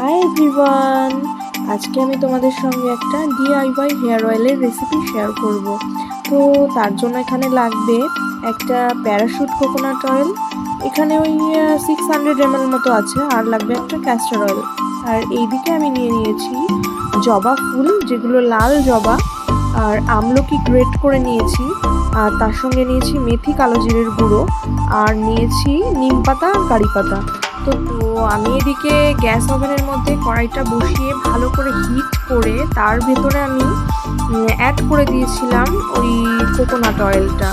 Hi everyone, আজকে আমি তোমাদের সঙ্গে একটা ডিআইওয়াই হেয়ার অয়েলের রেসিপি শেয়ার করব। তো তার জন্য এখানে লাগবে একটা প্যারাশুট কোকোনাট অয়েল, এখানে ওই 600 ml মতো আছে, আর লাগবে একটা ক্যাস্টর অয়েল। আর এইদিকে আমি নিয়ে নিয়েছি জবা ফুল, যেগুলো লাল জবা, আর আমলকি গ্রেট করে নিয়েছি, আর তার সঙ্গে নিয়েছি মেথি কালো জিরের গুঁড়ো, আর নিয়েছি নিম পাতা আর কারি পাতা। তো আমি এদিকে গ্যাস ওভেনের মধ্যে কড়াইটা বসিয়ে ভালো করে হিট করে তার ভেতরে আমি অ্যাড করে দিয়েছিলাম ওই কোকোনাট অয়েলটা।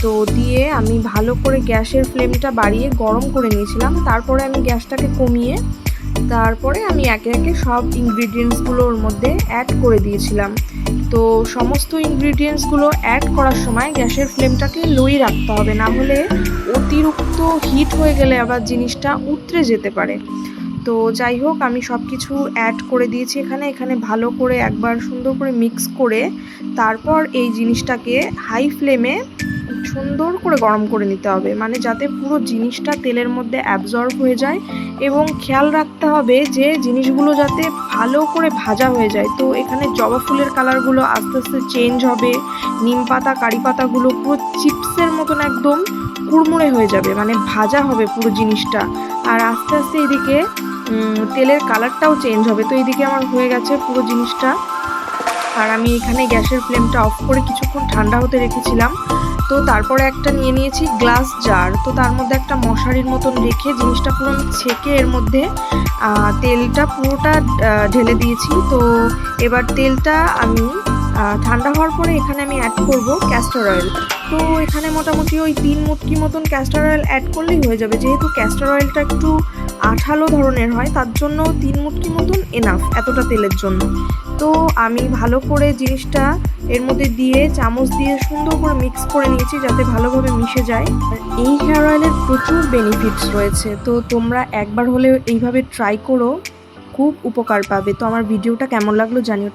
তো দিয়ে আমি ভালো করে গ্যাসের ফ্লেমটা বাড়িয়ে গরম করে নিয়েছিলাম। তারপরে আমি গ্যাসটাকে কমিয়ে তারপরে আমি একে একে সব ইনগ্রিডিয়েন্টসগুলো ওর মধ্যে অ্যাড করে দিয়েছিলাম। তো সমস্ত ইনগ্রিডিয়েন্টসগুলো অ্যাড করার সময় গ্যাসের ফ্লেমটাকে লোই রাখতে হবে, না হলে অতিরিক্ত হিট হয়ে গেলে আবার জিনিসটা উতরে যেতে পারে। তো যাই হোক, আমি সব কিছু অ্যাড করে দিয়েছি এখানে ভালো করে একবার সুন্দর করে মিক্স করে তারপর এই জিনিসটাকে হাই ফ্লেমে সুন্দর করে গরম করে নিতে হবে, মানে যাতে পুরো জিনিসটা তেলের মধ্যে অ্যাবজর্ব হয়ে যায়। এবং খেয়াল রাখতে হবে যে জিনিসগুলো যাতে ভালো করে ভাজা হয়ে যায়। তো এখানে জবা ফুলের কালারগুলো আস্তে আস্তে চেঞ্জ হবে, নিম পাতা কারি পাতাগুলো পুরো চিপসের মতন একদম কুড়মুড়ে হয়ে যাবে, মানে ভাজা হবে পুরো জিনিসটা। আর আস্তে আস্তে এদিকে তেলের কালারটাও চেঞ্জ হবে। তো এইদিকে আমার হয়ে গেছে পুরো জিনিসটা। আর আমি এখানে গ্যাসের ফ্লেমটা অফ করে কিছুক্ষণ ঠান্ডা হতে রেখেছিলাম। তো তারপরে একটা নিয়ে নিয়েছি গ্লাস জার, তো তার মধ্যে একটা মশারির মতন রেখে জিনিসটা পুরো আমি ছেঁকে এর মধ্যে তেলটা পুরোটা ঢেলে দিয়েছি। তো এবার তেলটা আমি ঠান্ডা হওয়ার পরে এখানে আমি অ্যাড করব ক্যাস্টর অয়েল। তো এখানে মোটামুটি ওই 3 মুটকি মতন ক্যাস্টর অয়েল অ্যাড করলেই হয়ে যাবে, যেহেতু ক্যাস্টর অয়েলটা একটু আঠালো ধরনের হয়, তার জন্য 3 মুটকি মতন এনাফ এতটা তেলের জন্য। তো আমি ভালো করে জিনিসটা এর মধ্যে দিয়ে চামচ দিয়ে সুন্দর করে মিক্স করে নিয়েছি যাতে ভালোভাবে মিশে যায়। আর এই হেয়ার অয়েলের প্রচুর বেনিফিটস রয়েছে, তো তোমরা একবার হলেও এইভাবে ট্রাই করো, খুব উপকার পাবে। তো আমার ভিডিওটা কেমন লাগলো জানিও।